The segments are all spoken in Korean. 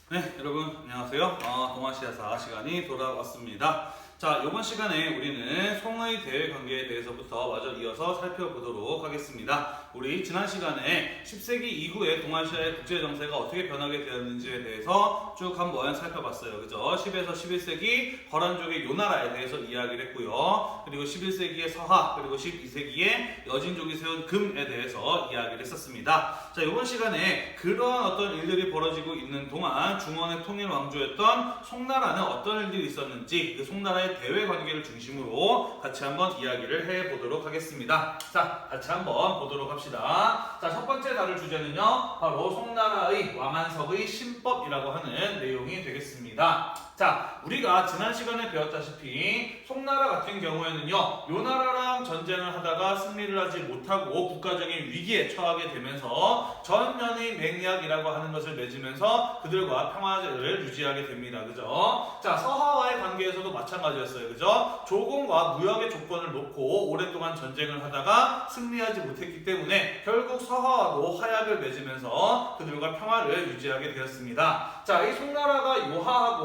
네, 여러분 안녕하세요. 동아시아사 시간이 돌아왔습니다. 자, 이번 시간에 우리는 송의 대외 관계에 대해서부터 마저 이어서 살펴보도록 하겠습니다. 우리 지난 시간에 10세기 이후에 동아시아의 국제 정세가 어떻게 변하게 되었는지에 대해서 쭉 한번 살펴봤어요. 그죠? 10에서 11세기 거란족의 요나라에 대해서 이야기를 했고요. 그리고 11세기의 서하, 그리고 12세기의 여진족이 세운 금에 대해서 이야기를 했었습니다. 자, 이번 시간에 그러한 어떤 일들이 벌어지고 있는 동안 중원의 통일 왕조였던 송나라는 어떤 일들이 있었는지 그 송나라의 대외 관계를 중심으로 같이 한번 이야기를 해보도록 하겠습니다. 자, 같이 한번 보도록 합시다. 자, 첫 번째 다룰 주제는요, 바로 송나라의 왕안석의 신법이라고 하는 내용이 되겠습니다. 자, 우리가 지난 시간에 배웠다시피 송나라 같은 경우에는요, 요나라랑 전쟁을 하다가 승리를 하지 못하고 국가적인 위기에 처하게 되면서 전면의 맹약이라고 하는 것을 맺으면서 그들과 평화를 유지하게 됩니다. 그죠? 자, 서하와의 관계에서도 마찬가지였어요. 그죠? 조공과 무역의 조건을 놓고 오랫동안 전쟁을 하다가 승리하지 못했기 때문에 결국 서하와도 화약을 맺으면서 그들과 평화를 유지하게 되었습니다. 자, 이 송나라가 요하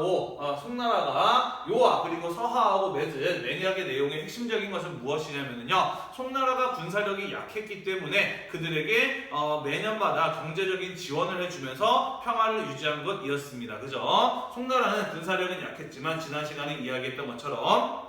그리고 서하하고 맺은 맹약의 내용의 핵심적인 것은 무엇이냐면요, 송나라가 군사력이 약했기 때문에 그들에게 매년마다 경제적인 지원을 해주면서 평화를 유지한 것이었습니다. 그죠? 송나라는 군사력은 약했지만 지난 시간에 이야기했던 것처럼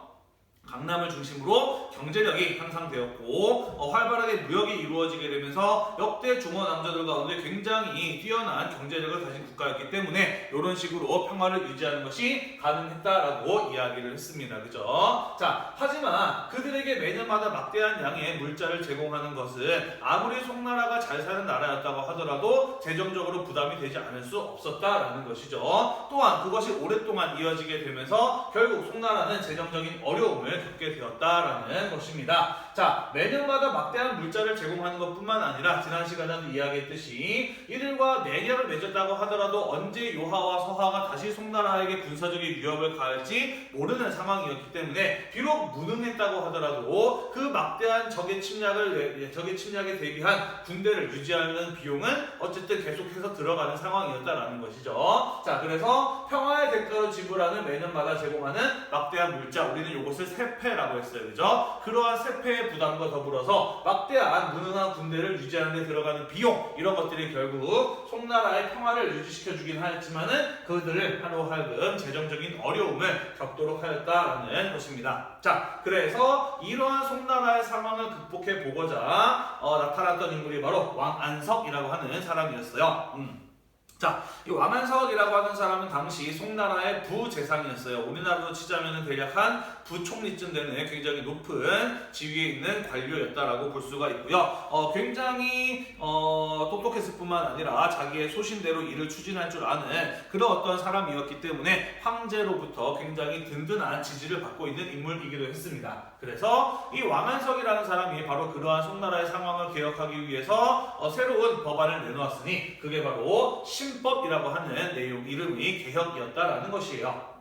강남을 중심으로 경제력이 향상되었고 활발하게 무역이 이루어지게 되면서 역대 중원 왕조들 가운데 굉장히 뛰어난 경제력을 가진 국가였기 때문에 이런 식으로 평화를 유지하는 것이 가능했다라고 이야기를 했습니다. 그죠? 자, 하지만 그들에게 매년마다 막대한 양의 물자를 제공하는 것은 아무리 송나라가 잘 사는 나라였다고 하더라도 재정적으로 부담이 되지 않을 수 없었다라는 것이죠. 또한 그것이 오랫동안 이어지게 되면서 결국 송나라는 재정적인 어려움을 겪게 되었다라는 것입니다. 자, 매년마다 막대한 물자를 제공하는 것뿐만 아니라 지난 시간에도 이야기했듯이 이들과 맹약을 맺었다고 하더라도 언제 요하와 서하가 다시 송나라에게 군사적인 위협을 가할지 모르는 상황이었기 때문에 비록 무능했다고 하더라도 그 막대한 적의 침략에 대비한 군대를 유지하는 비용은 어쨌든 계속해서 들어가는 상황이었다라는 것이죠. 자, 그래서 평화의 대가로 지불하는 매년마다 제공하는 막대한 물자, 우리는 이것을 세패라고 했어요. 그죠? 그러한 세패의 부담과 더불어서 막대한 무능한 군대를 유지하는 데 들어가는 비용, 이런 것들이 결국 송나라의 평화를 유지시켜주긴 하였지만은 그들을 하루하여금 재정적인 어려움을 겪도록 하였다라는 것입니다. 자, 그래서 이러한 송나라의 상황을 극복해 보고자 나타났던 인물이 바로 왕안석이라고 하는 사람이었어요. 자, 이 왕안석이라고 하는 사람은 당시 송나라의 부재상이었어요. 우리나라로 치자면 대략 한 부총리쯤 되는 굉장히 높은 지위에 있는 관료였다라고 볼 수가 있고요. 굉장히 똑똑했을 뿐만 아니라 자기의 소신대로 일을 추진할 줄 아는 그런 어떤 사람이었기 때문에 황제로부터 굉장히 든든한 지지를 받고 있는 인물이기도 했습니다. 그래서 이 왕안석이라는 사람이 바로 그러한 송나라의 상황을 개혁하기 위해서 새로운 법안을 내놓았으니 그게 바로 신법이라고 하는 내용, 이름이 개혁이었다라는 것이에요.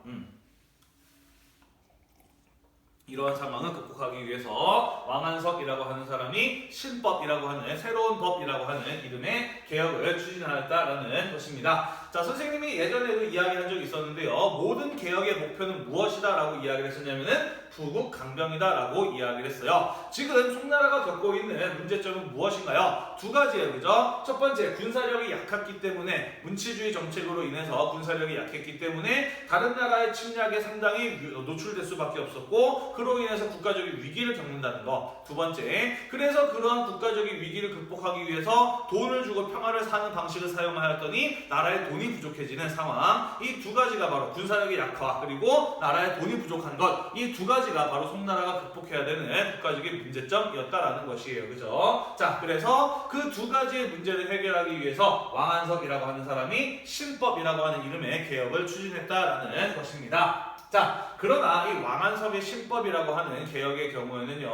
이러한 상황을 극복하기 위해서 왕안석이라고 하는 사람이 신법이라고 하는 새로운 법이라고 하는 이름의 개혁을 추진하였다라는 것입니다. 자, 선생님이 예전에도 이야기한 적이 있었는데요. 모든 개혁의 목표는 무엇이다 라고 이야기를 했었냐면은 부국강병이다라고 이야기를 했어요. 지금 송나라가 겪고 있는 문제점은 무엇인가요? 두 가지예요. 그죠? 첫 번째, 군사력이 약했기 때문에 문치주의 정책으로 인해서 군사력이 약했기 때문에 다른 나라의 침략에 상당히 노출될 수밖에 없었고 그로 인해서 국가적인 위기를 겪는다는 거. 두 번째, 그래서 그러한 국가적인 위기를 극복하기 위해서 돈을 주고 평화를 사는 방식을 사용하였더니 나라의 돈이 부족해지는 상황. 이 두 가지가 바로 군사력의 약화 그리고 나라의 돈이 부족한 것, 이 두 가지가 바로 송나라가 극복해야 되는 국가적인 문제점이었다라는 것이에요. 그죠? 자, 그래서 그 두 가지의 문제를 해결하기 위해서 왕안석이라고 하는 사람이 신법이라고 하는 이름의 개혁을 추진했다라는 것입니다. 자, 그러나 이 왕안석의 신법이라고 하는 개혁의 경우에는요,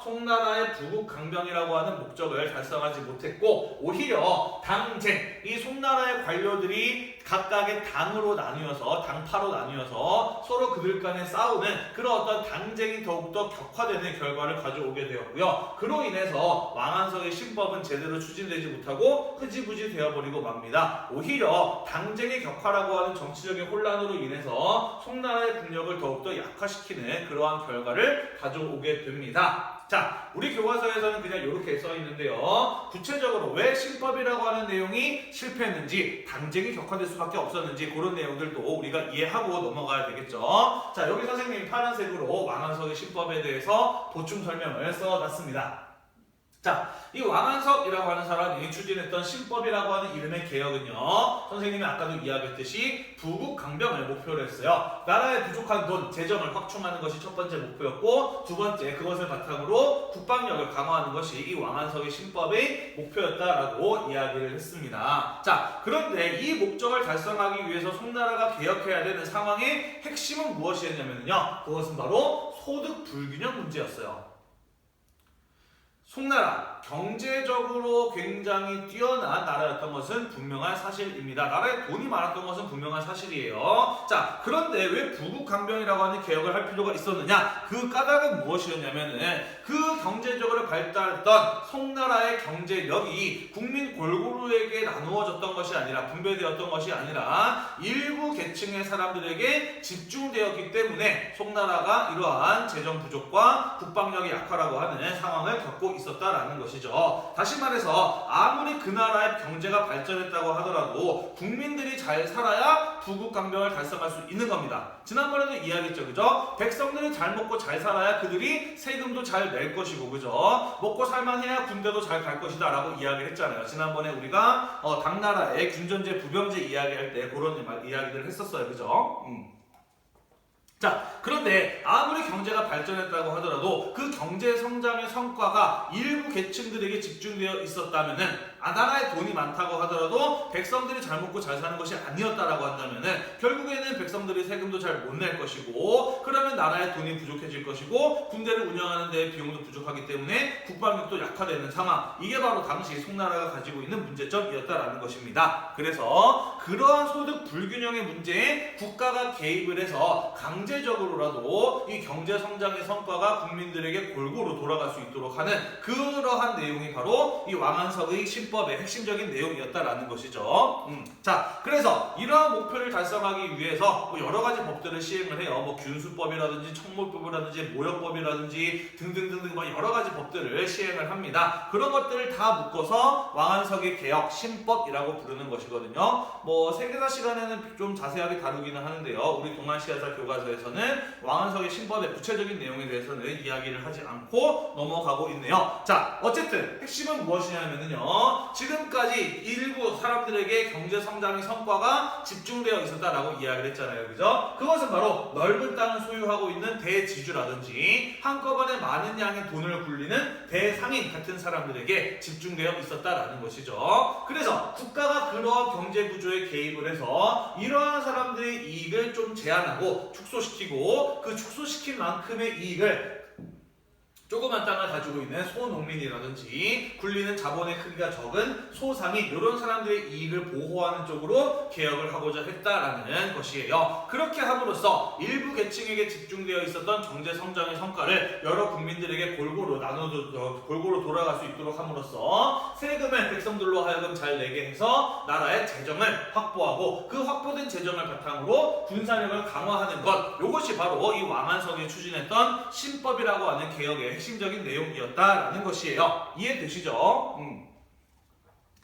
송나라의 부국강병이라고 하는 목적을 달성하지 못했고 오히려 당쟁, 이 송나라의 관료들이 각각의 당으로 나뉘어서 당파로 나뉘어서 서로 그들 간에 싸우는 그런 어떤 당쟁이 더욱더 격화되는 결과를 가져오게 되었고요. 그로 인해서 왕안석의 신법은 제대로 추진되지 못하고 흐지부지 되어버리고 맙니다. 오히려 당쟁의 격화라고 하는 정치적인 혼란으로 인해서 송나라의 국력을 더욱더 약화시키는 그러한 결과를 가져오게 됩니다. 자, 우리 교과서에서는 그냥 이렇게 써 있는데요. 구체적으로 왜 신법이라고 하는 내용이 실패했는지, 당쟁이 격화될 수밖에 없었는지 그런 내용들도 우리가 이해하고 넘어가야 되겠죠. 자, 여기 선생님이 파란색으로 왕안석의 신법에 대해서 보충 설명을 써놨습니다. 자, 이 왕안석이라고 하는 사람이 추진했던 신법이라고 하는 이름의 개혁은요, 선생님이 아까도 이야기했듯이 부국강병을 목표로 했어요. 나라에 부족한 돈, 재정을 확충하는 것이 첫 번째 목표였고, 두 번째 그것을 바탕으로 국방력을 강화하는 것이 이 왕안석의 신법의 목표였다라고 이야기를 했습니다. 자, 그런데 이 목적을 달성하기 위해서 송나라가 개혁해야 되는 상황의 핵심은 무엇이었냐면요, 그것은 바로 소득 불균형 문제였어요. 송나라, 경제적으로 굉장히 뛰어난 나라였던 것은 분명한 사실입니다. 나라에 돈이 많았던 것은 분명한 사실이에요. 자, 그런데 왜 부국강병이라고 하는 개혁을 할 필요가 있었느냐? 그 까닭은 무엇이었냐면은 그 경제적으로 발달했던 송나라의 경제력이 국민 골고루에게 나누어졌던 것이 아니라, 분배되었던 것이 아니라 일부 계층의 사람들에게 집중되었기 때문에 송나라가 이러한 재정 부족과 국방력의 약화라고 하는 상황을 겪고 있었다라는 것이죠. 다시 말해서 아무리 그 나라의 경제가 발전했다고 하더라도 국민들이 잘 살아야 부국강병을 달성할 수 있는 겁니다. 지난번에도 이야기했죠, 그죠? 백성들이 잘 먹고 잘 살아야 그들이 세금도 잘 낼 것이고, 그죠? 먹고 살만해야 군대도 잘 갈 것이다 라고 이야기를 했잖아요. 지난번에 우리가 당나라의 균전제, 부병제 이야기할 때 그런 이야기들을 했었어요, 그죠? 자, 그런데 아무리 경제가 발전했다고 하더라도 그 경제 성장의 성과가 일부 계층들에게 집중되어 있었다면은, 나라에 돈이 많다고 하더라도 백성들이 잘 먹고 잘 사는 것이 아니었다라고 한다면은 결국에는 백성들이 세금도 잘 못 낼 것이고, 그러면 나라에 돈이 부족해질 것이고, 군대를 운영하는 데 비용도 부족하기 때문에 국방력도 약화되는 상황, 이게 바로 당시 송나라가 가지고 있는 문제점이었다라는 것입니다. 그래서 그러한 소득 불균형의 문제에 국가가 개입을 해서 강제적으로라도 이 경제 성장의 성과가 국민들에게 골고루 돌아갈 수 있도록 하는 그러한 내용이 바로 이 왕안석의 신법의 핵심적인 내용이었다라는 것이죠. 자, 그래서 이러한 목표를 달성하기 위해서 여러 가지 법들을 시행을 해요. 균수법이라든지 청몰법이라든지 모형법이라든지 등등등등 여러 가지 법들을 시행을 합니다. 그런 것들을 다 묶어서 왕안석의 개혁 신법이라고 부르는 것이거든요. 세계사 시간에는 좀 자세하게 다루기는 하는데요. 우리 동아시아사 교과서에서는 왕안석의 신법의 구체적인 내용에 대해서는 이야기를 하지 않고 넘어가고 있네요. 자, 어쨌든 핵심은 무엇이냐면요, 지금까지 일부 사람들에게 경제 성장의 성과가 집중되어 있었다라고 이야기를 했잖아요, 그죠? 그것은 바로 넓은 땅을 소유하고 있는 대지주라든지 한꺼번에 많은 양의 돈을 굴리는 대상인 같은 사람들에게 집중되어 있었다라는 것이죠. 그래서 국가가 그러한 경제 구조에 개입을 해서 이러한 사람들의 이익을 좀 제한하고 축소시키고, 그 축소시킨 만큼의 이익을 조그만 땅을 가지고 있는 소농민이라든지 굴리는 자본의 크기가 적은 소상인, 이런 사람들의 이익을 보호하는 쪽으로 개혁을 하고자 했다라는 것이에요. 그렇게 함으로써 일부 계층에게 집중되어 있었던 경제 성장의 성과를 여러 국민들에게 골고루 골고루 돌아갈 수 있도록 함으로써 세금을 백성들로 하여금 잘 내게 해서 나라의 재정을 확보하고, 그 확보된 재정을 바탕으로 군사력을 강화하는 것, 이것이 바로 이 왕안석이 추진했던 신법이라고 하는 개혁의 핵심적인 내용이었다라는 것이에요. 이해되시죠?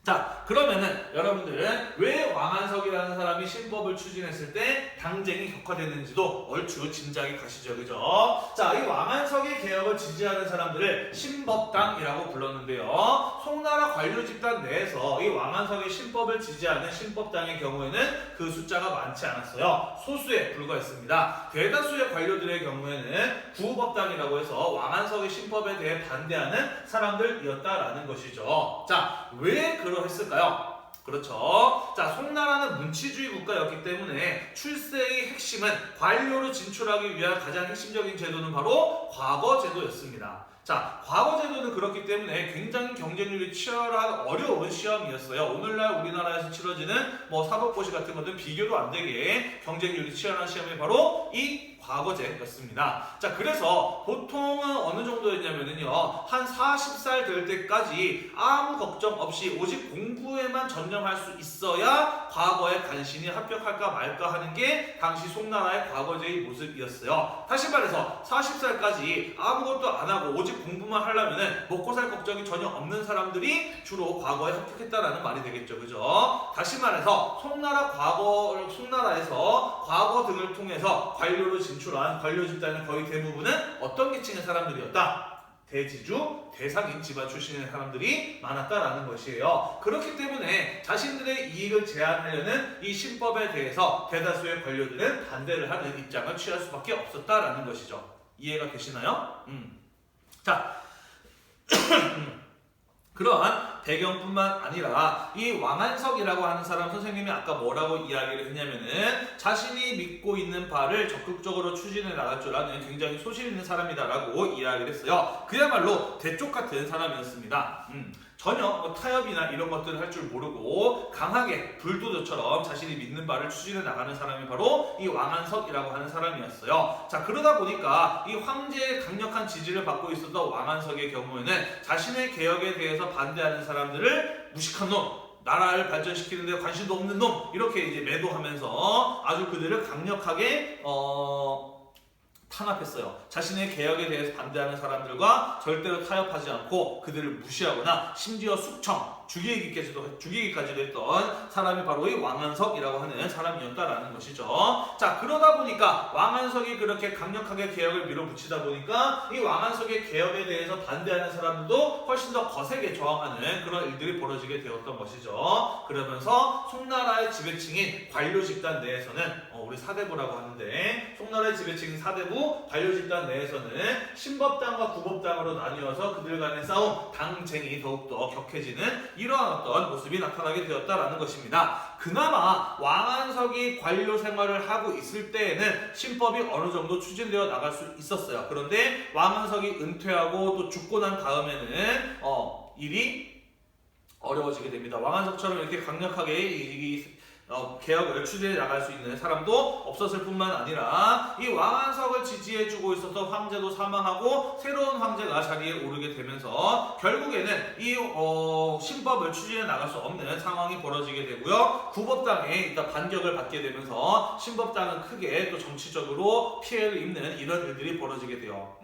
자, 그러면은 여러분들은 왜 왕안석이라는 사람이 신법을 추진했을 때 당쟁이 격화됐는지도 얼추 짐작이 가시죠, 그죠? 자, 이 왕안석의 개혁을 지지하는 사람들을 신법당이라고 불렀는데요. 송나라 관료 집단 내에서 이 왕안석의 신법을 지지하는 신법당의 경우에는 그 숫자가 많지 않았어요. 소수에 불과했습니다. 대다수의 관료들의 경우에는 구법당이라고 해서 왕안석의 신법에 대해 반대하는 사람들이었다라는 것이죠. 자, 왜 그러했을까요? 그렇죠. 자, 송나라는 문치주의 국가였기 때문에 출세의 핵심은 관료로 진출하기 위한 가장 핵심적인 제도는 바로 과거제도였습니다. 자, 과거제도는 그렇기 때문에 굉장히 경쟁률이 치열한 어려운 시험이었어요. 오늘날 우리나라에서 치러지는 뭐 사법고시 같은 것들은 비교도 안 되게 경쟁률이 치열한 시험이 바로 이 과거제였습니다. 자, 그래서 보통은 어느 정도였냐면요, 한 40살 될 때까지 아무 걱정 없이 오직 공부에만 전념할 수 있어야 과거에 간신히 합격할까 말까 하는 게 당시 송나라의 과거제의 모습이었어요. 다시 말해서 40살까지 아무것도 안 하고 오직 공부만 하려면 먹고 살 걱정이 전혀 없는 사람들이 주로 과거에 합격했다라는 말이 되겠죠. 그죠? 다시 말해서 송나라에서 과거 등을 통해서 관료로 진출한 관료 집단의 거의 대부분은 어떤 계층의 사람들이었다? 대지주, 대상인 집안 출신의 사람들이 많았다라는 것이에요. 그렇기 때문에 자신들의 이익을 제한하려는 이 신법에 대해서 대다수의 관료들은 반대를 하는 입장을 취할 수밖에 없었다라는 것이죠. 이해가 되시나요? 자, 그러한 배경뿐만 아니라 이 왕안석이라고 하는 사람, 선생님이 아까 뭐라고 이야기를 했냐면은 자신이 믿고 있는 바를 적극적으로 추진해 나갈 줄 아는 굉장히 소신 있는 사람이다라고 이야기를 했어요. 그야말로 대쪽 같은 사람이었습니다. 전혀 뭐 타협이나 이런 것들을 할 줄 모르고 강하게 불도저처럼 자신이 믿는 바를 추진해 나가는 사람이 바로 이 왕안석이라고 하는 사람이었어요. 자, 그러다 보니까 이 황제의 강력한 지지를 받고 있었던 왕안석의 경우에는 자신의 개혁에 대해서 반대하는 사람들을 무식한 놈, 나라를 발전시키는 데 관심도 없는 놈, 이렇게 이제 매도하면서 아주 그들을 강력하게 탄압했어요. 자신의 개혁에 대해서 반대하는 사람들과 절대로 타협하지 않고 그들을 무시하거나 심지어 숙청, 죽이기까지도 했던 사람이 바로 이 왕안석이라고 하는 사람이었다라는 것이죠. 자, 그러다 보니까 왕안석이 그렇게 강력하게 개혁을 밀어붙이다 보니까 이 왕안석의 개혁에 대해서 반대하는 사람들도 훨씬 더 거세게 저항하는 그런 일들이 벌어지게 되었던 것이죠. 그러면서 송나라의 지배층인 관료 집단 내에서는 우리 사대부라고 하는데, 송나라의 지배층인 사대부 관료 집단 내에서는 신법당과 구법당으로 나뉘어서 그들 간의 싸움, 당쟁이 더욱더 격해지는 이러한 어떤 모습이 나타나게 되었다라는 것입니다. 그나마 왕안석이 관료 생활을 하고 있을 때에는 신법이 어느 정도 추진되어 나갈 수 있었어요. 그런데 왕안석이 은퇴하고 또 죽고 난 다음에는 일이 어려워지게 됩니다. 왕안석처럼 이렇게 강력하게 개혁을 추진해 나갈 수 있는 사람도 없었을 뿐만 아니라 이 왕안석을 지지해주고 있었던 황제도 사망하고 새로운 황제가 자리에 오르게 되면서 결국에는 이 신법을 추진해 나갈 수 없는 상황이 벌어지게 되고요. 구법당에 일단 반격을 받게 되면서 신법당은 크게 또 정치적으로 피해를 입는 이런 일들이 벌어지게 돼요.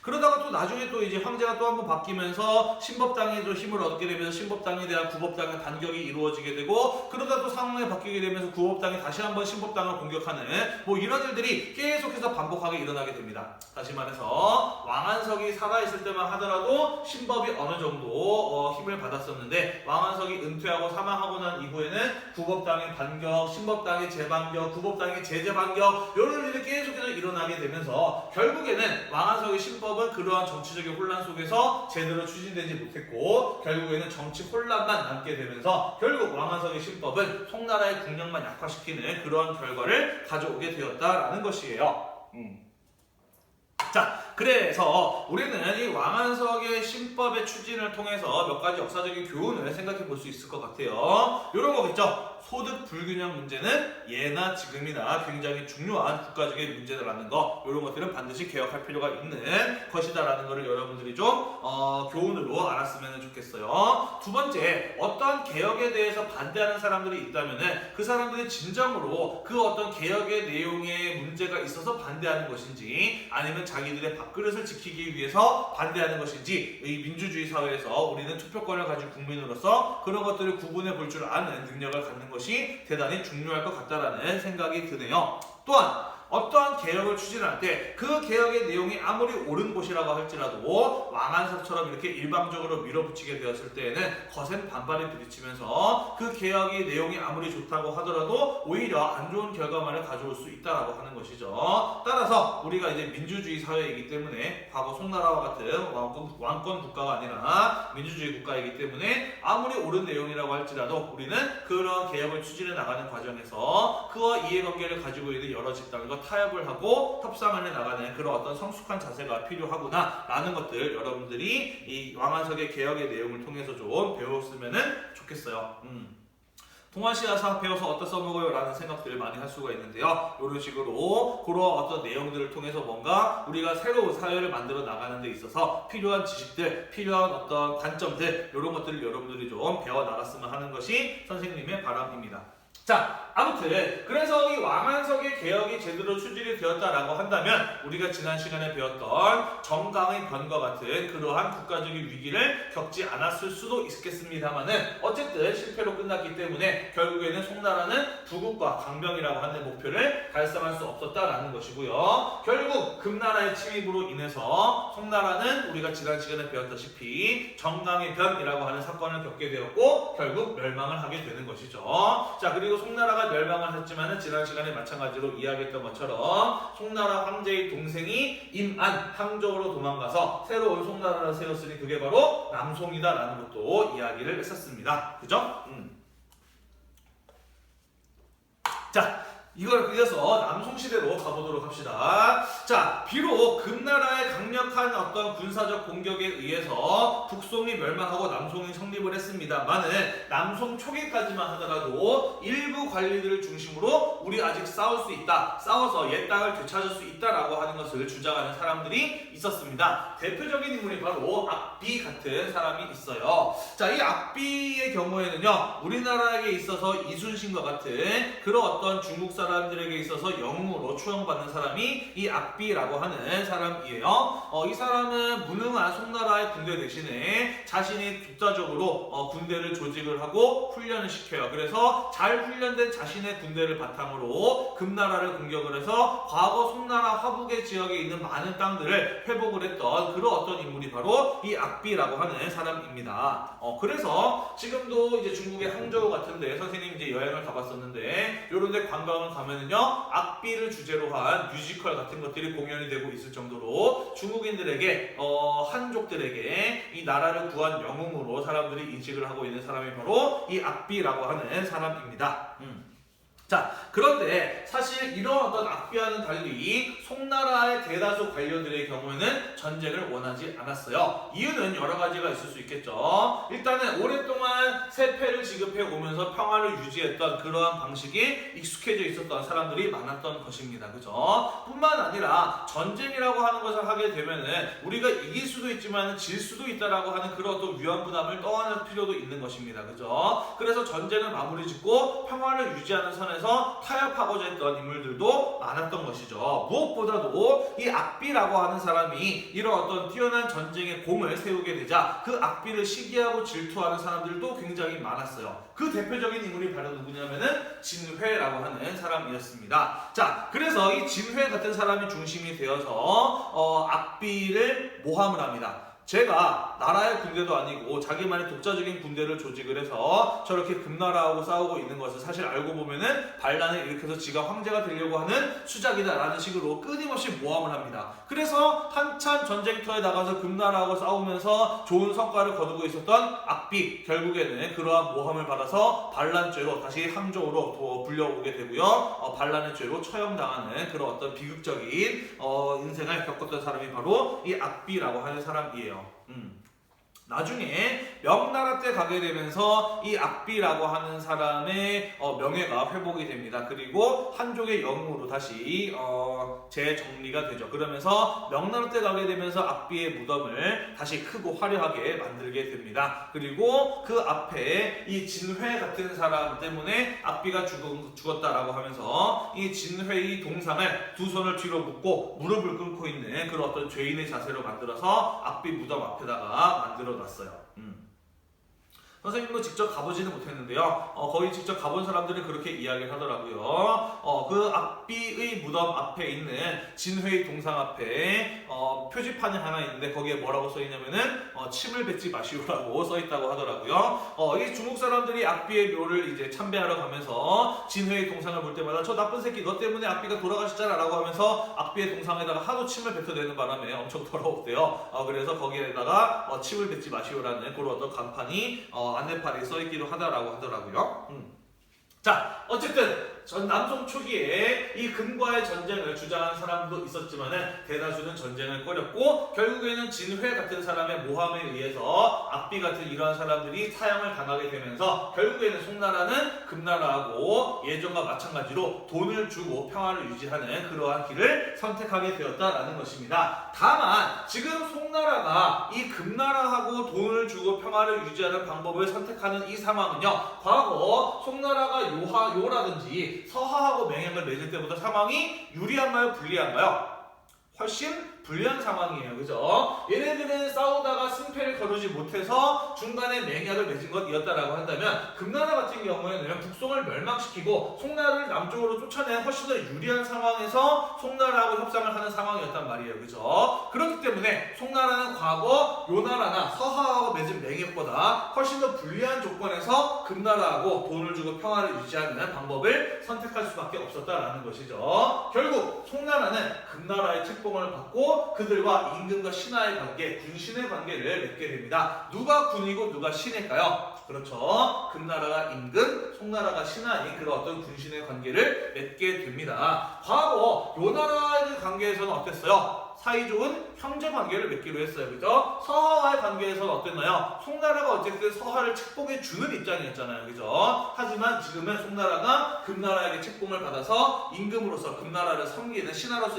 그러다가 또 나중에 또 이제 황제가 또 한번 바뀌면서 신법당이 또 힘을 얻게 되면서 신법당에 대한 구법당의 반격이 이루어지게 되고, 그러다 또 상황이 바뀌게 되면서 구법당이 다시 한번 신법당을 공격하는 뭐 이런 일들이 계속해서 반복하게 일어나게 됩니다. 다시 말해서 왕안석이 살아있을 때만 하더라도 신법이 어느 정도 힘을 받았었는데, 왕안석이 은퇴하고 사망하고 난 이후에는 구법당의 반격, 신법당의 재반격, 구법당의 재반격, 이런 일이 계속해서 일어나게 되면서 결국에는 왕안석의 신법은 그러한 정치적인 혼란 속에서 제대로 추진되지 못했고, 결국에는 정치 혼란만 남게 되면서 결국 왕안석의 신법은 송나라의 국력만 약화시키는 그러한 결과를 가져오게 되었다라는 것이에요. 자, 그래서 우리는 이 왕안석의 신법의 추진을 통해서 몇 가지 역사적인 교훈을 생각해 볼 수 있을 것 같아요. 이런 거겠죠. 소득 불균형 문제는 예나 지금이나 굉장히 중요한 국가적인 문제라는 거, 이런 것들은 반드시 개혁할 필요가 있는 것이다라는 것을 여러분들이 좀 교훈으로 알았으면 좋겠어요. 두 번째, 어떤 개혁에 대해서 반대하는 사람들이 있다면은 그 사람들이 진정으로 그 어떤 개혁의 내용에 문제가 있어서 반대하는 것인지, 아니면 자기들의 밥그릇을 지키기 위해서 반대하는 것인지, 이 민주주의 사회에서 우리는 투표권을 가진 국민으로서 그런 것들을 구분해 볼 줄 아는 능력을 갖는 것이 대단히 중요할 것 같다라는 생각이 드네요. 또한 어떠한 개혁을 추진할 때 그 개혁의 내용이 아무리 옳은 곳이라고 할지라도 왕안석처럼 이렇게 일방적으로 밀어붙이게 되었을 때에는 거센 반발이 부딪히면서 그 개혁의 내용이 아무리 좋다고 하더라도 오히려 안 좋은 결과만을 가져올 수 있다라고 하는 것이죠. 따라서 우리가 이제 민주주의 사회이기 때문에 과거 송나라와 같은 왕권 국가가 아니라 민주주의 국가이기 때문에 아무리 옳은 내용이라고 할지라도 우리는 그런 개혁을 추진해 나가는 과정에서 그와 이해관계를 가지고 있는 여러 집단과 타협을 하고 협상을 해 나가는 그런 어떤 성숙한 자세가 필요하구나 라는 것들 여러분들이 이 왕안석의 개혁의 내용을 통해서 좀 배웠으면 좋겠어요. 동아시아 사학 배워서 어디다 써먹어요? 라는 생각들을 많이 할 수가 있는데요. 이런 식으로 그런 어떤 내용들을 통해서 뭔가 우리가 새로운 사회를 만들어 나가는 데 있어서 필요한 지식들, 필요한 어떤 관점들 이런 것들을 여러분들이 좀 배워 나갔으면 하는 것이 선생님의 바람입니다. 자, 아무튼 그래서 이 왕안석의 개혁이 제대로 추진이 되었다라고 한다면 우리가 지난 시간에 배웠던 정강의 변과 같은 그러한 국가적인 위기를 겪지 않았을 수도 있겠습니다만은 어쨌든 실패로 끝났기 때문에 결국에는 송나라는 부국과 강병이라고 하는 목표를 달성할 수 없었다라는 것이고요. 결국 금나라의 침입으로 인해서 송나라는 우리가 지난 시간에 배웠다시피 정강의 변이라고 하는 사건을 겪게 되었고 결국 멸망을 하게 되는 것이죠. 자, 그리고 송나라가 멸망을 했지만 지난 시간에 마찬가지로 이야기했던 것처럼 송나라 황제의 동생이 임안 항저우로 도망가서 새로운 송나라를 세웠으니 그게 바로 남송이다라는 것도 이야기를 했었습니다. 그죠? 자, 이걸 이어서 남송시대로 가보도록 합시다. 자, 비록 금나라의 강력한 어떤 군사적 공격에 의해서 북송이 멸망하고 남송이 성립을 했습니다만은 남송 초기까지만 하더라도 일부 관리들을 중심으로 우리 아직 싸울 수 있다, 싸워서 옛 땅을 되찾을 수 있다라고 하는 것을 주장하는 사람들이 있었습니다. 대표적인 인물이 바로 악비 같은 사람이 있어요. 자, 이 악비의 경우에는요, 우리나라에게 있어서 이순신과 같은 그런 어떤 중국 사람들에게 있어서 영웅으로 추앙받는 사람이 이 악비라고 하는 사람이에요. 이 사람은 무능한 송나라의 군대 대신에 자신이 독자적으로 군대를 조직을 하고 훈련을 시켜요. 그래서 잘 훈련된 자신의 군대를 바탕으로 금나라를 공격을 해서 과거 송나라 화북의 지역에 있는 많은 땅들을 회복을 했던 그런 어떤 인물이 바로 이 악비라고 하는 사람입니다. 그래서 지금도 이제 중국의 항저우 같은데 선생님 이제 여행을 가봤었는데 요런데 관광을 가면은요, 악비를 주제로 한 뮤지컬 같은 것들이 공연이 되고 있을 정도로 중국인들에게 한족들에게 이 나라를 구한 영웅으로 사람들이 인식을 하고 있는 사람이 바로 이 악비라고 하는 사람입니다. 자, 그런데 사실 이런 어떤 악비와는 달리 송나라의 대다수 관료들의 경우에는 전쟁을 원하지 않았어요. 이유는 여러 가지가 있을 수 있겠죠. 일단은 오랫동안 세패를 지급해 오면서 평화를 유지했던 그러한 방식이 익숙해져 있었던 사람들이 많았던 것입니다. 그죠? 뿐만 아니라 전쟁이라고 하는 것을 하게 되면은 우리가 이길 수도 있지만 질 수도 있다라고 하는 그런 어떤 위험 부담을 떠안을 필요도 있는 것입니다. 그죠? 그래서 전쟁을 마무리 짓고 평화를 유지하는 선에서 타협하고자 했던 인물들도 많았던 것이죠. 무엇보다도 이 악비라고 하는 사람이 이런 어떤 뛰어난 전쟁의 공을 세우게 되자 그 악비를 시기하고 질투하는 사람들도 굉장히 많았어요. 그 대표적인 인물이 바로 누구냐면은 진회라고 하는 사람이었습니다. 자, 그래서 이 진회 같은 사람이 중심이 되어서 악비를 모함을 합니다. 제가 나라의 군대도 아니고 자기만의 독자적인 군대를 조직을 해서 저렇게 금나라하고 싸우고 있는 것을 사실 알고 보면은 반란을 일으켜서 지가 황제가 되려고 하는 수작이다라는 식으로 끊임없이 모함을 합니다. 그래서 한참 전쟁터에 나가서 금나라하고 싸우면서 좋은 성과를 거두고 있었던 악비, 결국에는 그러한 모함을 받아서 반란죄로 다시 항저우로 불려오게 되고요. 반란의 죄로 처형당하는 그런 어떤 비극적인 인생을 겪었던 사람이 바로 이 악비라고 하는 사람이에요. 나중에 명나라 때 가게 되면서 이 악비라고 하는 사람의 명예가 회복이 됩니다. 그리고 한족의 영웅으로 다시 재정리가 되죠. 그러면서 명나라 때 가게 되면서 악비의 무덤을 다시 크고 화려하게 만들게 됩니다. 그리고 그 앞에 이 진회 같은 사람 때문에 악비가 죽었다라고 하면서 이 진회의 동상을 두 손을 뒤로 묶고 무릎을 꿇고 있는 그런 어떤 죄인의 자세로 만들어서 악비 무덤 앞에다가 만들어 놨어요. 선생님도 직접 가보지는 못했는데요. 거의 직접 가본 사람들은 그렇게 이야기를 하더라고요. 그 악비의 무덤 앞에 있는 진회의 동상 앞에 표지판이 하나 있는데 거기에 뭐라고 써있냐면은 침을 뱉지 마시오라고 써있다고 하더라고요. 이 중국 사람들이 악비의 묘를 이제 참배하러 가면서 진회의 동상을 볼 때마다 저 나쁜 새끼 너 때문에 악비가 돌아가셨잖아 라고 하면서 악비의 동상에다가 하도 침을 뱉어대는 바람에 엄청 더러웠대요. 그래서 거기에다가 침을 뱉지 마시오라는 그런 어떤 간판이 안내판에 써있기도 하다라고 하더라고요. 자, 어쨌든 남송 초기에 이 금과의 전쟁을 주장한 사람도 있었지만은 대다수는 전쟁을 꺼렸고 결국에는 진회 같은 사람의 모함에 의해서 악비 같은 이러한 사람들이 사형을 당하게 되면서 결국에는 송나라는 금나라하고 예전과 마찬가지로 돈을 주고 평화를 유지하는 그러한 길을 선택하게 되었다라는 것입니다. 다만 지금 송나라가 이 금나라하고 돈을 주고 평화를 유지하는 방법을 선택하는 이 상황은요, 과거 송나라가 요라든지 서하하고 맹약을 맺을 때보다 상황이 유리한가요? 불리한가요? 훨씬 불리한 상황이에요. 그죠? 얘네들은 싸우다가 승패를 거두지 못해서 중간에 맹약을 맺은 것이었다라고 한다면 금나라 같은 경우에는 북송을 멸망시키고 송나라를 남쪽으로 쫓아낸 훨씬 더 유리한 상황에서 송나라하고 협상을 하는 상황이었단 말이에요. 그죠? 그렇기 때문에 송나라는 과거 요나라나 서하하고 맺은 맹약보다 훨씬 더 불리한 조건에서 금나라하고 돈을 주고 평화를 유지하는 방법을 선택할 수밖에 없었다라는 것이죠. 결국 송나라는 금나라의 책봉을 받고 그들과 임금과 신하의 관계, 군신의 관계를 맺게 됩니다. 누가 군이고 누가 신일까요? 그렇죠. 금나라가 임금, 송나라가 신하인 그런 어떤 군신의 관계를 맺게 됩니다. 과거 요나라의 관계에서는 어땠어요? 사이좋은 형제 관계를 맺기로 했어요. 그죠? 서하와의 관계에서는 어땠나요? 송나라가 어쨌든 서하를 책봉해 주는 입장이었잖아요. 그죠? 하지만 지금은 송나라가 금나라에게 책봉을 받아서 임금으로서 금나라를 섬기는 신하로서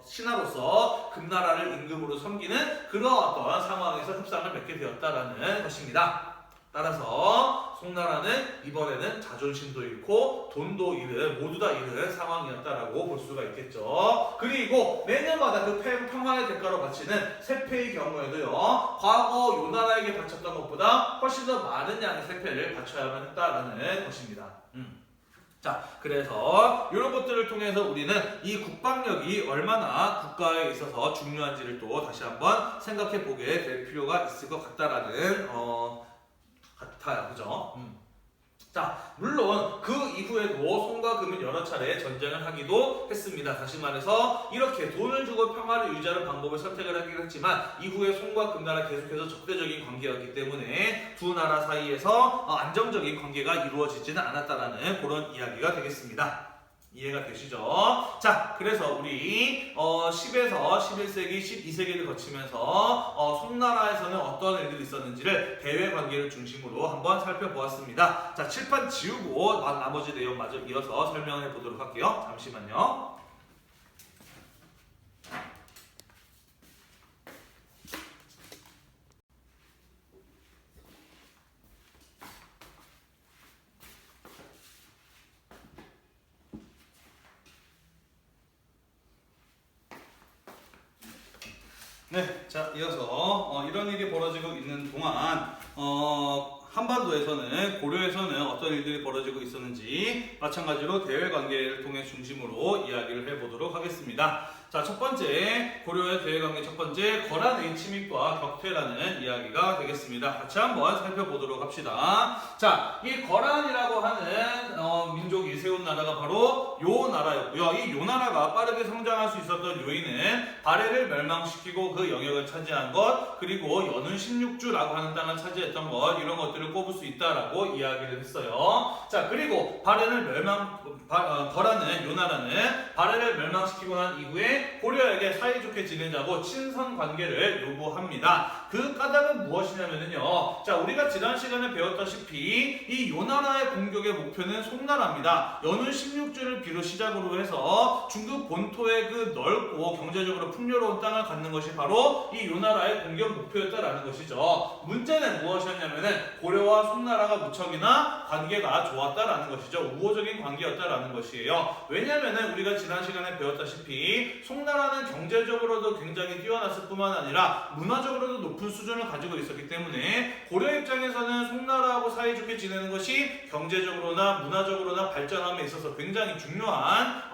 신하로서 금나라를 임금으로 섬기는 그런 어떤 상황에서 협상을 맺게 되었다라는 것입니다. 따라서 송나라는 이번에는 자존심도 잃고 돈도 잃은 모두 다 잃은 상황이었다라고 볼 수가 있겠죠. 그리고 매년마다 그 평화의 대가로 바치는 세패의 경우에도요, 과거 요나라에게 바쳤던 것보다 훨씬 더 많은 양의 세패를 바쳐야만 했다라는 것입니다. 자, 그래서 이런 것들을 통해서 우리는 이 국방력이 얼마나 국가에 있어서 중요한지를 또 다시 한번 생각해 보게 될 필요가 있을 것 같다라는 같아요. 그죠? 자, 물론 그 이후에도 송과 금은 여러 차례 전쟁을 하기도 했습니다. 다시 말해서 이렇게 돈을 주고 평화를 유지하는 방법을 선택을 하긴 했지만 이후에 송과 금나라 계속해서 적대적인 관계였기 때문에 두 나라 사이에서 안정적인 관계가 이루어지지는 않았다라는 그런 이야기가 되겠습니다. 이해가 되시죠? 자, 그래서 우리 10에서 11세기, 12세기를 거치면서 송나라에서는 어떤 일들이 있었는지를 대외 관계를 중심으로 한번 살펴보았습니다. 자, 칠판 지우고 나머지 내용 마저 이어서 설명해 보도록 할게요. 잠시만요. 네, 자, 이어서 이런 일이 벌어지고 있는 동안 한반도에서는 고려에서는 어떤 일들이 벌어지고 있었는지 마찬가지로 대외 관계를 통해 중심으로 이야기를 해보도록 하겠습니다. 자, 첫 번째 고려의 대외 관계 첫 번째 거란의 침입과 격퇴라는 이야기가 되겠습니다. 같이 한번 살펴보도록 합시다. 자, 이 거란이라고 하는 민족이 세운 나라가 바로 요 나라였고요. 이 요 나라가 빠르게 성장할 수 있었던 요인은 바레를 멸망시키고 그 영역을 차지한 것, 그리고 연운 16주라고 하는 땅을 차지했던 것, 이런 것들을 꼽을 수 있다라고 이야기를 했어요. 자, 그리고 거란은 요 나라는 바레를 멸망시키고 난 이후에 고려에게 사이좋게 지내자고 친선 관계를 요구합니다. 그 까닭은 무엇이냐면요. 자, 우리가 지난 시간에 배웠다시피 이 요나라의 공격의 목표는 송나라입니다. 연운 16주를 비로 시작으로 해서 중국 본토의 그 넓고 경제적으로 풍요로운 땅을 갖는 것이 바로 이 요나라의 공격 목표였다라는 것이죠. 문제는 무엇이었냐면은 고려와 송나라가 무척이나 관계가 좋았다라는 것이죠. 우호적인 관계였다라는 것이에요. 왜냐면은 우리가 지난 시간에 배웠다시피 송나라는 경제적으로도 굉장히 뛰어났을 뿐만 아니라 문화적으로도 높은 수준을 가지고 있었기 때문에 고려 입장에서는 송나라하고 사이좋게 지내는 것이 경제적으로나 문화적으로나 발전함에 있어서 굉장히 중요한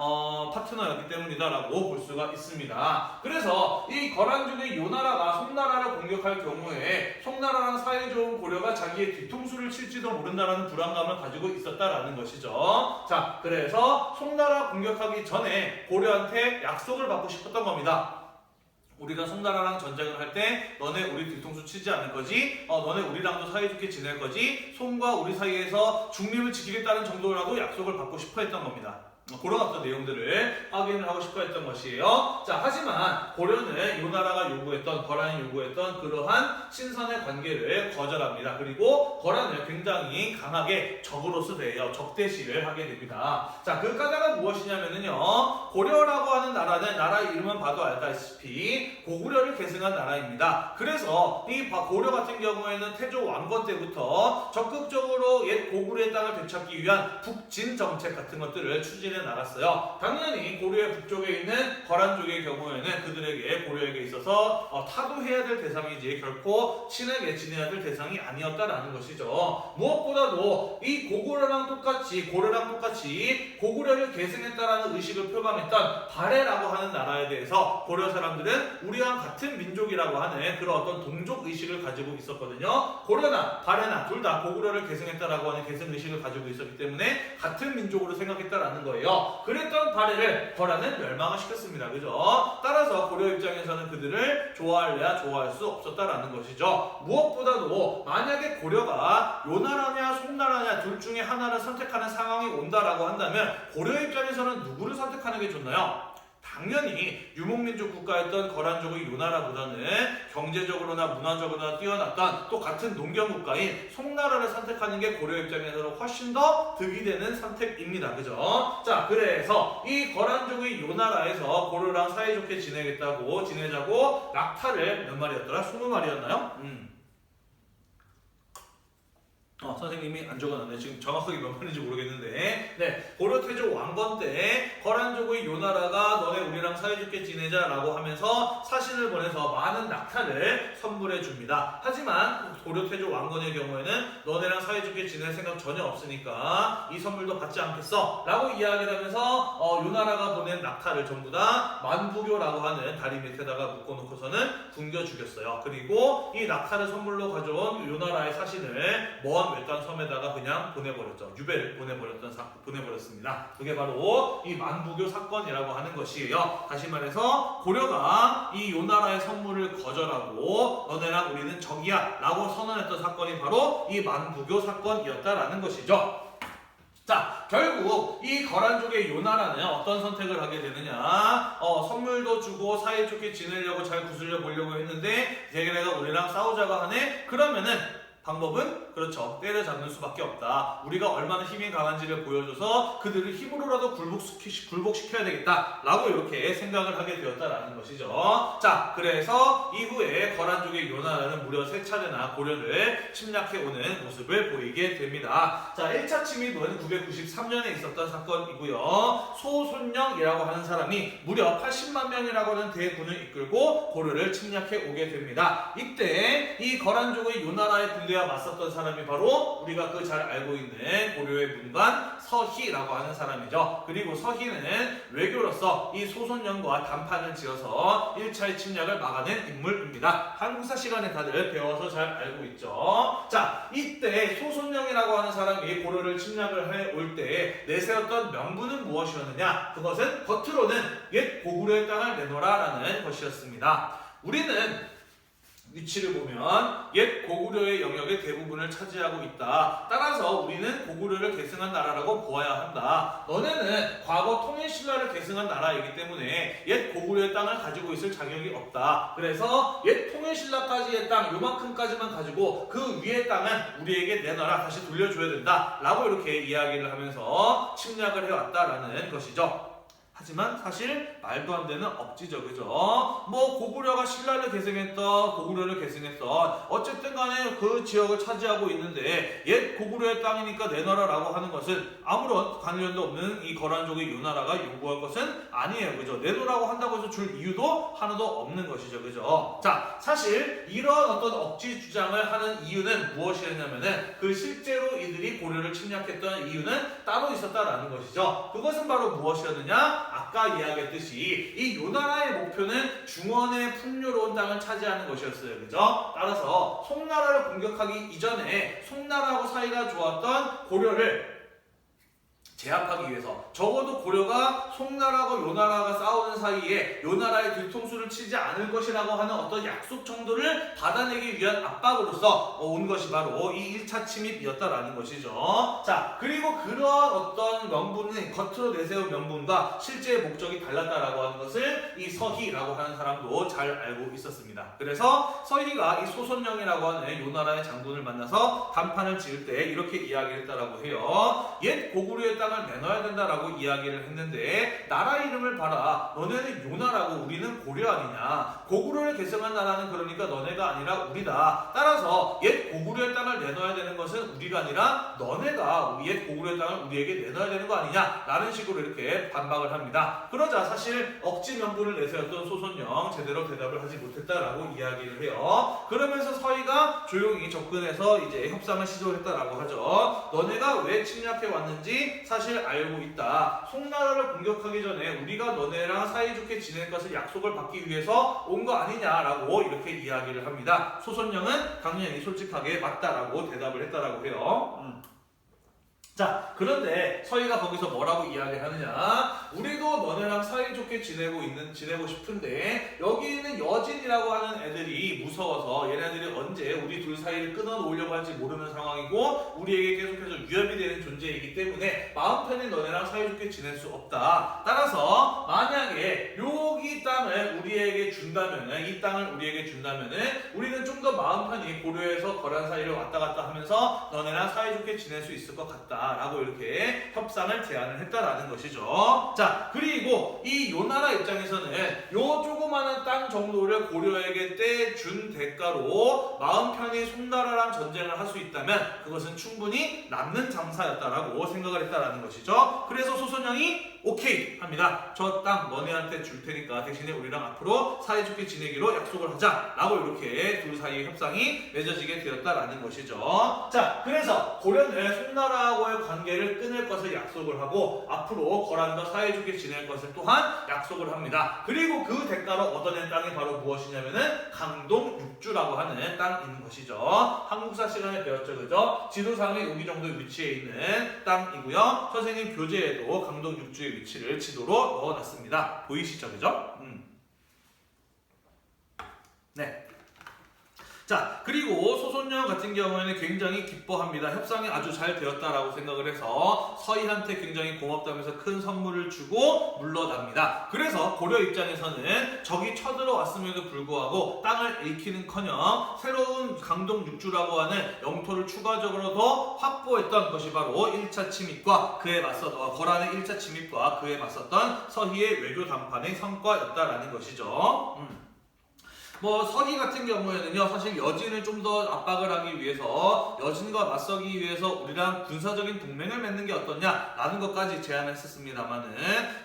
파트너였기 때문이다라고 볼 수가 있습니다. 그래서 이 거란족의 요나라가 송나라를 공격할 경우에 송나라랑 사이좋은 고려가 자기의 뒤통수를 칠지도 모른다라는 불안감을 가지고 있었다라는 것이죠. 자, 그래서 송나라 공격하기 전에 고려한테 약속을 받고 싶었던 겁니다. 우리가 송나라랑 전쟁을 할 때 너네 우리 뒤통수 치지 않을 거지? 너네 우리랑도 사이좋게 지낼 거지? 송과 우리 사이에서 중립을 지키겠다는 정도라도 약속을 받고 싶어 했던 겁니다. 그런 어떤 내용들을 확인을 하고 싶어 했던 것이에요. 자, 하지만 고려는 요나라가 요구했던, 거란이 요구했던 그러한 신선의 관계를 거절합니다. 그리고 거란을 굉장히 강하게 적으로서 대해요. 적대시를 하게 됩니다. 자, 그 까닭은 무엇이냐면요. 고려라고 하는 나라는 나라 이름만 봐도 알다시피 고구려를 계승한 나라입니다. 그래서 이 고려 같은 경우에는 태조 왕건 때부터 적극적으로 옛 고구려의 땅을 되찾기 위한 북진 정책 같은 것들을 추진해 나갔어요. 당연히 고려의 북쪽에 있는 거란 쪽의 경우에는 그들에게 고려에게 있어서 타도해야 될 대상이지 결코 친하게 지내야 될 대상이 아니었다라는 것이죠. 무엇보다도 이 고구려랑 똑같이 고구려를 계승했다라는 의식을 표방했던 발해라고 하는 나라에 대해서 고려 사람들은 우리와 같은 민족이라고 하는 그런 어떤 동족 의식을 가지고 있었거든요. 고려나 발해나 둘 다 고구려를 계승했다라고 하는 계승 의식을 가지고 있었기 때문에 같은 민족으로 생각했다라는 거예요. 그랬던 발해를 거란은 멸망을 시켰습니다. 그죠? 따라서 고려 입장에서는 그들을 좋아할래야 좋아할 수 없었다라는 것이죠. 무엇보다도 만약에 고려가 요나라냐 송나라냐 둘 중에 하나를 선택하는 상황이 온다라고 한다면 고려 입장에서는 누구를 선택하는 게 좋나요? 당연히 유목민족 국가였던 거란족의 요나라보다는 경제적으로나 문화적으로나 뛰어났던 또 같은 농경국가인 송나라를 선택하는 게 고려 입장에서는 훨씬 더 득이 되는 선택입니다. 그죠? 자, 그래서 이 거란족의 요나라에서 고려랑 사이좋게 지내자고 낙타를 몇 마리였더라? 20마리였나요? 선생님이 안 적어놨네. 지금 정확하게 몇 번인지 모르겠는데, 네, 고려 태조 왕건 때 거란족의 요나라가 너네 우리랑 사이좋게 지내자라고 하면서 사신을 보내서 많은 낙타를 선물해 줍니다. 하지만 고려 태조 왕건의 경우에는 너네랑 사이좋게 지낼 생각 전혀 없으니까 이 선물도 받지 않겠어 라고 이야기를 하면서 요나라가 보낸 낙타를 전부 다 만부교라고 하는 다리 밑에다가 묶어놓고서는 굶겨 죽였어요. 그리고 이 낙타를 선물로 가져온 요나라의 사신을 먼 외딴 섬에다가 그냥 보내버렸죠. 유배를 보내버렸습니다. 그게 바로 이 만부교 사건이라고 하는 것이에요. 다시 말해서 고려가 이 요나라의 선물을 거절하고 너네랑 우리는 적이야 라고 선언했던 사건이 바로 이 만부교 사건이었다라는 것이죠. 자, 결국 이 거란족의 요나라는 어떤 선택을 하게 되느냐, 선물도 주고 사이좋게 지내려고 잘 구슬려 보려고 했는데 얘네가 우리랑 싸우자고 하네? 그러면은 방법은 그렇죠. 때려잡는 수밖에 없다. 우리가 얼마나 힘이 강한지를 보여줘서 그들을 힘으로라도 굴복시켜야 되겠다 라고 이렇게 생각을 하게 되었다라는 것이죠. 자, 그래서 이후에 거란족의 요나라는 무려 3차례나 고려를 침략해오는 모습을 보이게 됩니다. 자, 1차 침입은 993년에 있었던 사건이고요. 소손영이라고 하는 사람이 무려 80만 명이라고 하는 대군을 이끌고 고려를 침략해오게 됩니다. 이때 이 거란족의 요나라의 군대와 맞섰던 사람이 바로 우리가 그 잘 알고 있는 고려의 문관 서희라고 하는 사람이죠. 그리고 서희는 외교로서 이 소손영과 담판을 지어서 1차의 침략을 막아낸 인물입니다. 한국사 시간에 다들 배워서 잘 알고 있죠. 자, 이때 소손영이라고 하는 사람이 고려를 침략을 해올 때 내세웠던 명분은 무엇이었느냐? 그것은 겉으로는 옛 고구려의 땅을 내놓으라라는 것이었습니다. 우리는 위치를 보면 옛 고구려의 영역의 대부분을 차지하고 있다. 따라서 우리는 고구려를 계승한 나라라고 보아야 한다. 너네는 과거 통일신라를 계승한 나라이기 때문에 옛 고구려의 땅을 가지고 있을 자격이 없다. 그래서 옛 통일신라까지의 땅 요만큼까지만 가지고 그 위의 땅은 우리에게 내놔라. 다시 돌려줘야 된다. 라고 이렇게 이야기를 하면서 침략을 해왔다라는 것이죠. 하지만 사실 말도 안 되는 억지죠, 그죠? 뭐 고구려가 신라를 계승했던, 고구려를 계승했던, 어쨌든 간에 그 지역을 차지하고 있는데 옛 고구려의 땅이니까 내놔라라고 하는 것은 아무런 관련도 없는 이 거란족의 요나라가 요구할 것은 아니에요, 그죠? 내놓으라고 한다고 해서 줄 이유도 하나도 없는 것이죠, 그죠? 자, 사실 이런 어떤 억지 주장을 하는 이유는 무엇이었냐면은 그 실제로 이들이 고려를 침략했던 이유는 따로 있었다라는 것이죠. 그것은 바로 무엇이었느냐? 아까 이야기했듯이 이 요나라의 목표는 중원의 풍요로운 땅을 차지하는 것이었어요. 그죠? 따라서 송나라를 공격하기 이전에 송나라하고 사이가 좋았던 고려를 제압하기 위해서 적어도 고려가 송나라하고 요나라가 싸우는 사이에 요나라의 뒤통수를 치지 않을 것이라고 하는 어떤 약속 정도를 받아내기 위한 압박으로서 온 것이 바로 이 1차 침입이었다라는 것이죠. 자, 그리고 그러한 어떤 명분은 겉으로 내세운 명분과 실제의 목적이 달랐다라고 하는 것을 이 서희라고 하는 사람도 잘 알고 있었습니다. 그래서 서희가 이 소손영이라고 하는 요나라의 장군을 만나서 단판을 지을 때 이렇게 이야기를 했다라고 해요. 옛 고구려의 땅을 내놔야 된다라고 이야기를 했는데 나라 이름을 봐라. 너네는 요나라고 우리는 고려 아니냐. 고구려를 계승한 나라는 그러니까 너네가 아니라 우리다. 따라서 옛 고구려의 땅을 내놔야 되는 것은 우리가 아니라 너네가 옛 고구려의 땅을 우리에게 내놔야 되는 거 아니냐 라는 식으로 이렇게 반박을 합니다. 그러자 사실 억지 명분을 내세웠던 소손영 제대로 대답을 하지 못했다라고 이야기를 해요. 그러면서 서희가 조용히 접근해서 이제 협상을 시도했다라고 하죠. 너네가 왜 침략해 왔는지 사실 알고 있다. 송나라를 공격하기 전에 우리가 너네랑 사이좋게 지낼 것을 약속을 받기 위해서 온 거 아니냐라고 이렇게 이야기를 합니다. 소손영은 당연히 솔직하게 맞다라고 대답을 했다라고 해요. 자, 그런데 서희가 거기서 뭐라고 이야기를 하느냐? 우리도 너네랑 사이좋게 지내고 싶은데 여기 있는 여진이라고 하는 애들이 무서워서 얘네들이 언제 우리 둘 사이를 끊어놓으려고 할지 모르는 상황이고 우리에게 계속해서 위협이 되는 존재이기 때문에 마음 편히 너네랑 사이좋게 지낼 수 없다. 따라서 만약에 여기 땅을 우리에게 준다면은 이 땅을 우리에게 준다면은 우리는 좀 더 마음 편히 고려해서 거란 사이를 왔다 갔다 하면서 너네랑 사이좋게 지낼 수 있을 것 같다. 라고 이렇게 협상을 제안을 했다라는 것이죠. 자, 그리고 이 요나라 입장에서는 요 조그마한 땅 정도를 고려에게 떼준 대가로 마음 편히 송나라랑 전쟁을 할 수 있다면 그것은 충분히 남는 장사였다라고 생각을 했다라는 것이죠. 그래서 소손영이 오케이 합니다. 저 땅 너네한테 줄 테니까 대신에 우리랑 앞으로 사이좋게 지내기로 약속을 하자 라고 이렇게 둘 사이의 협상이 맺어지게 되었다라는 것이죠. 자, 그래서 고려는 송나라하고의 관계를 끊을 것을 약속을 하고 앞으로 거란과 사이좋게 지낼 것을 또한 약속을 합니다. 그리고 그 대가로 얻어낸 땅이 바로 무엇이냐면은 강동 육주라고 하는 땅이 있는 것이죠. 한국사 시간에 배웠죠, 그죠? 지도상에 여기 정도 위치에 있는 땅이고요. 선생님 교재에도 강동 육주의 위치를 지도로 넣어놨습니다. 보이시죠, 그죠? 네. 자, 그리고 소손영 같은 경우에는 굉장히 기뻐합니다. 협상이 아주 잘 되었다라고 생각을 해서 서희한테 굉장히 고맙다면서 큰 선물을 주고 물러납니다. 그래서 고려 입장에서는 적이 쳐들어왔음에도 불구하고 땅을 잃기는커녕 새로운 강동 육주라고 하는 영토를 추가적으로 더 확보했던 것이 바로 1차 침입과 그에 맞섰던 거란의 1차 침입과 그에 맞섰던 서희의 외교 담판의 성과였다라는 것이죠. 뭐 서희 같은 경우에는요 사실 여진을 좀 더 압박을 하기 위해서 여진과 맞서기 위해서 우리랑 군사적인 동맹을 맺는 게 어떠냐라는 것까지 제안했었습니다만은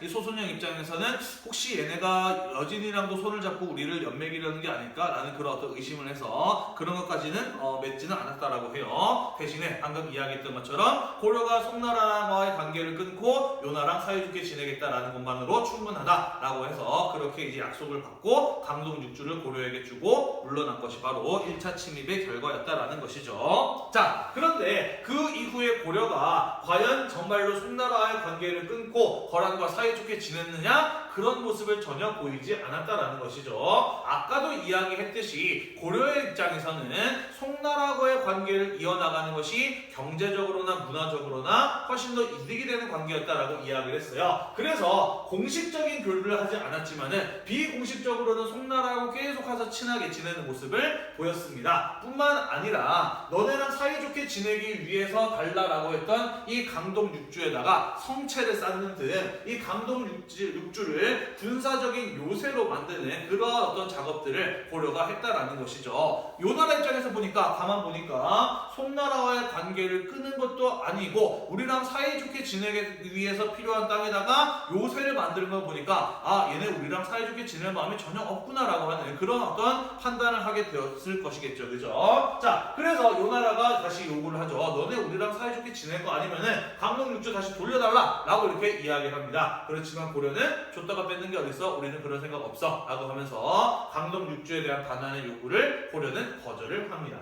이 소손영 입장에서는 혹시 얘네가 여진이랑도 손을 잡고 우리를 연맥이려는 게 아닐까라는 그런 어떤 의심을 해서 그런 것까지는 맺지는 않았다라고 해요. 대신에 방금 이야기했던 것처럼 고려가 송나라와의 관계를 끊고 요나랑 사이좋게 지내겠다라는 것만으로 충분하다라고 해서 그렇게 이제 약속을 받고 강동 육주를 고려에게 주고 물러난 것이 바로 1차 침입의 결과였다라는 것이죠. 자, 그런데 그 이후에 고려가 과연 정말로 송나라와의 관계를 끊고 거란과 사이좋게 지냈느냐? 그런 모습을 전혀 보이지 않았다라는 것이죠. 아까도 이야기했듯이 고려의 입장에서는 송나라와의 관계를 이어나가는 것이 경제적으로나 문화적으로나 훨씬 더 이득이 되는 관계였다라고 이야기를 했어요. 그래서 공식적인 교류를 하지 않았지만은 비공식적으로는 송나라하고 계속해서 친하게 지내는 모습을 보였습니다. 뿐만 아니라 너네랑 사이좋게 지내기 위해서 달라라고 했던 이 강동 육주에다가 성체를 쌓는 등 이 강동 육주를 군사적인 요새로 만드는 그런 어떤 작업들을 고려가 했다라는 것이죠. 요 나라 입장에서 보니까 가만 보니까 송나라와의 관계를 끄는 것도 아니고 우리랑 사이좋게 지내기 위해서 필요한 땅에다가 요새를 만드는 걸 보니까 아 얘네 우리랑 사이좋게 지낼 마음이 전혀 없구나라고 하는 그런 어떤 판단을 하게 되었을 것이겠죠. 그죠? 자 그래서 요 나라가 다시 요구를 하죠. 너네 우리랑 사이좋게 지낼 거 아니면은 강동 육주 다시 돌려달라 라고 이렇게 이야기를 합니다. 그렇지만 고려는 줬다가 뺏는 게 어딨어? 우리는 그런 생각 없어 라고 하면서 강동 육주에 대한 반환의 요구를 고려는 거절을 합니다.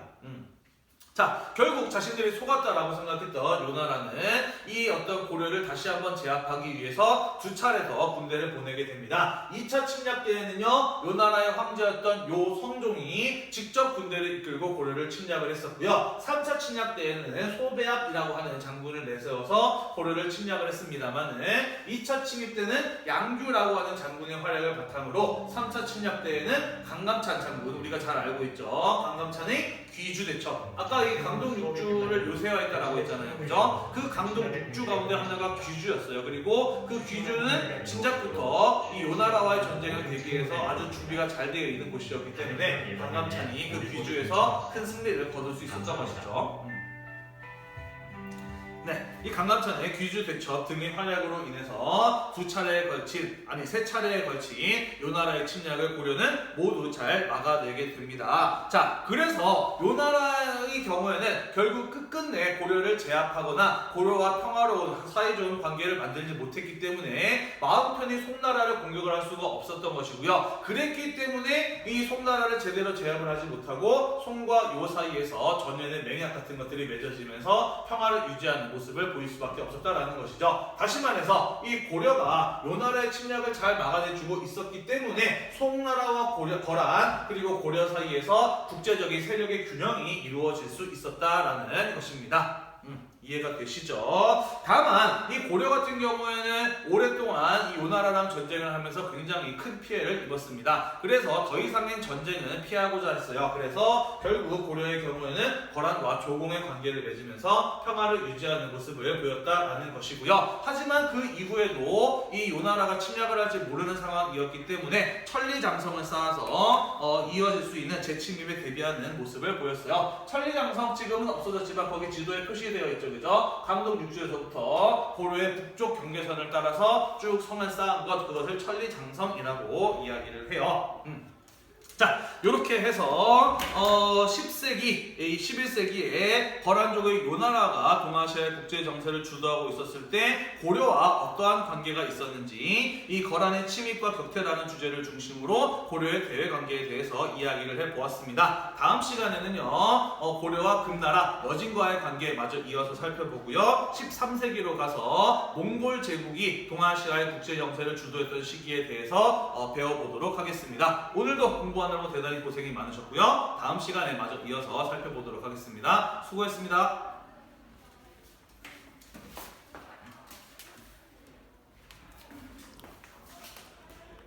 자, 결국 자신들이 속았다라고 생각했던 요 나라는 이 어떤 고려를 다시 한번 제압하기 위해서 두 차례 더 군대를 보내게 됩니다. 2차 침략 때에는요, 요 나라의 황제였던 요 성종이 직접 군대를 이끌고 고려를 침략을 했었고요. 3차 침략 때에는 소배압이라고 하는 장군을 내세워서 고려를 침략을 했습니다만 2차 침입 때는 양규라고 하는 장군의 활약을 바탕으로 3차 침략 때에는 강감찬 장군, 우리가 잘 알고 있죠. 강감찬의 귀주대첩. 아까 이 강동 육주를 요새화했다라고 했잖아요. 그죠? 그 강동 육주 가운데 하나가 귀주였어요. 그리고 그 귀주는 진작부터 이 요나라와의 전쟁을 대비해서 아주 준비가 잘 되어 있는 곳이었기 때문에 강감찬이 그 귀주에서 큰 승리를 거둘 수 있었던 것이죠. 네, 이 강감찬의 귀주 대첩 등의 활약으로 인해서 세 차례에 걸친 요 나라의 침략을 고려는 모두 잘 막아내게 됩니다. 자, 그래서 요 나라의 경우에는 결국 끝끝내 고려를 제압하거나 고려와 평화로운 사이좋은 관계를 만들지 못했기 때문에 마음 편히 송나라를 공격을 할 수가 없었던 것이고요. 그랬기 때문에 이 송나라를 제대로 제압을 하지 못하고 송과 요 사이에서 전연의 맹약 같은 것들이 맺어지면서 평화를 유지하는 모습을 보일 수밖에 없었다라는 것이죠. 다시 말해서 이 고려가 요 나라의 침략을 잘 막아내주고 있었기 때문에 송나라와 거란 그리고 고려 사이에서 국제적인 세력의 균형이 이루어질 수 있었다라는 것입니다. 이해가 되시죠? 다만 이 고려 같은 경우에는 오랫동안 이 요나라랑 전쟁을 하면서 굉장히 큰 피해를 입었습니다. 그래서 더 이상의 전쟁은 피하고자 했어요. 그래서 결국 고려의 경우에는 거란과 조공의 관계를 맺으면서 평화를 유지하는 모습을 보였다라는 것이고요. 하지만 그 이후에도 이 요나라가 침략을 할지 모르는 상황이었기 때문에 천리장성을 쌓아서 이어질 수 있는 재침입에 대비하는 모습을 보였어요. 천리장성 지금은 없어졌지만 거기 지도에 표시되어 있죠. 그죠? 강동 육주에서부터 고려의 북쪽 경계선을 따라서 쭉 성을 쌓은 그것을 천리장성이라고 이야기를 해요. 자, 이렇게 해서 10세기, 11세기에 거란족의 요나라가 동아시아의 국제 정세를 주도하고 있었을 때 고려와 어떠한 관계가 있었는지 이 거란의 침입과 격퇴라는 주제를 중심으로 고려의 대외 관계에 대해서 이야기를 해보았습니다. 다음 시간에는요 고려와 금나라 여진과의 관계에 마저 이어서 살펴보고요. 13세기로 가서 몽골 제국이 동아시아의 국제 정세를 주도했던 시기에 대해서 배워보도록 하겠습니다. 오늘도 공부하느라고 대단히 고생이 많으셨고요. 다음 시간에 마저 이어서 살펴보도록 하겠습니다. 수고했습니다.